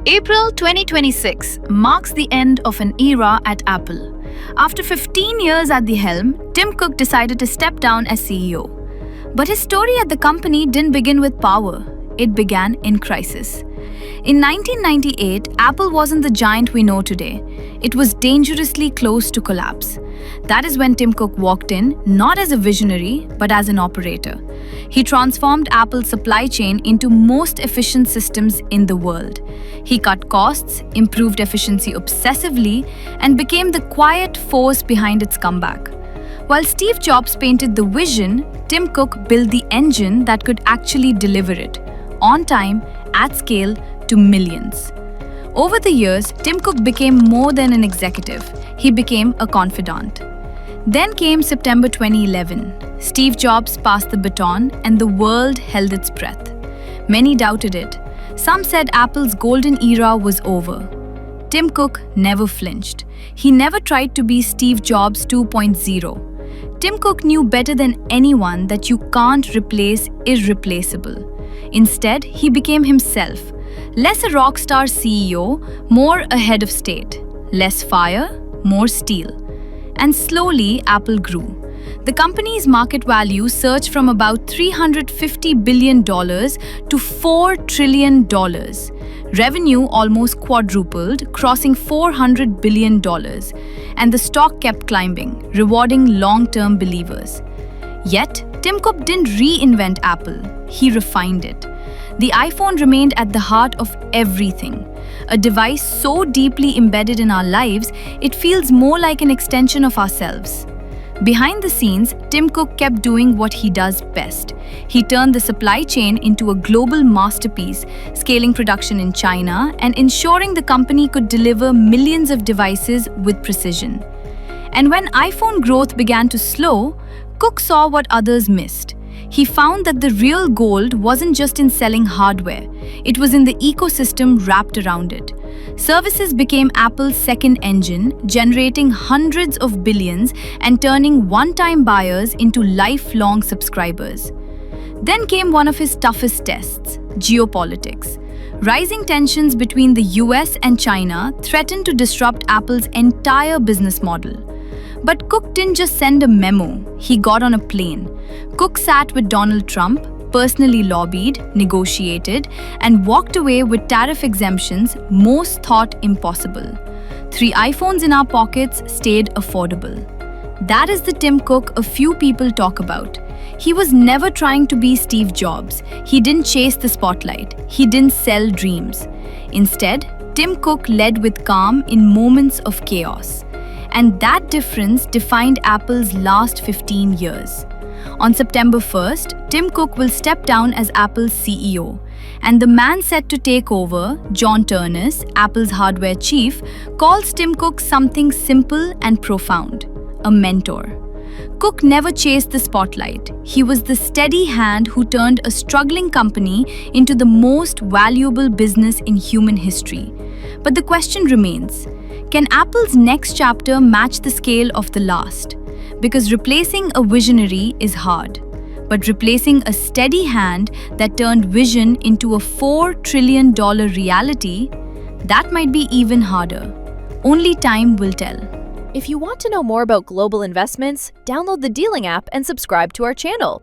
April 2026 marks the end of an era at Apple. After 15 years at the helm, Tim Cook decided to step down as CEO. But his story at the company didn't begin with power. It began in crisis. In 1998, Apple wasn't the giant we know today. It was dangerously close to collapse. That is when Tim Cook walked in, not as a visionary, but as an operator. He transformed Apple's supply chain into most efficient systems in the world. He cut costs, improved efficiency obsessively, and became the quiet force behind its comeback. While Steve Jobs painted the vision, Tim Cook built the engine that could actually deliver it, on time, at scale, to millions. Over the years, Tim Cook became more than an executive. He became a confidant. Then came September 2011. Steve Jobs passed the baton and the world held its breath. Many doubted it. Some said Apple's golden era was over. Tim Cook never flinched. He never tried to be Steve Jobs 2.0. Tim Cook knew better than anyone that you can't replace irreplaceable. Instead, he became himself. Less a rock star CEO, more a head of state. Less fire, more steel. And slowly, Apple grew. The company's market value surged from about $350 billion to $4 trillion. Revenue almost quadrupled, crossing $400 billion. And the stock kept climbing, rewarding long-term believers. Yet, Tim Cook didn't reinvent Apple, he refined it. The iPhone remained at the heart of everything. A device so deeply embedded in our lives, it feels more like an extension of ourselves. Behind the scenes, Tim Cook kept doing what he does best. He turned the supply chain into a global masterpiece, scaling production in China and ensuring the company could deliver millions of devices with precision. And when iPhone growth began to slow, Cook saw what others missed. He found that the real gold wasn't just in selling hardware, it was in the ecosystem wrapped around it. Services became Apple's second engine, generating hundreds of billions and turning one-time buyers into lifelong subscribers. Then came one of his toughest tests, geopolitics. Rising tensions between the U.S. and China threatened to disrupt Apple's entire business model. But Cook didn't just send a memo, he got on a plane. Cook sat with Donald Trump, personally lobbied, negotiated, and walked away with tariff exemptions most thought impossible. 3 iPhones in our pockets stayed affordable. That is the Tim Cook a few people talk about. He was never trying to be Steve Jobs. He didn't chase the spotlight. He didn't sell dreams. Instead, Tim Cook led with calm in moments of chaos. And that difference defined Apple's last 15 years. On September 1st, Tim Cook will step down as Apple's CEO. And the man set to take over, John Ternus, Apple's hardware chief, calls Tim Cook something simple and profound: a mentor. Cook never chased the spotlight. He was the steady hand who turned a struggling company into the most valuable business in human history. But the question remains, can Apple's next chapter match the scale of the last? Because replacing a visionary is hard, but replacing a steady hand that turned vision into a $4 trillion reality, that might be even harder. Only time will tell. If you want to know more about global investments, download the Dealing app and subscribe to our channel.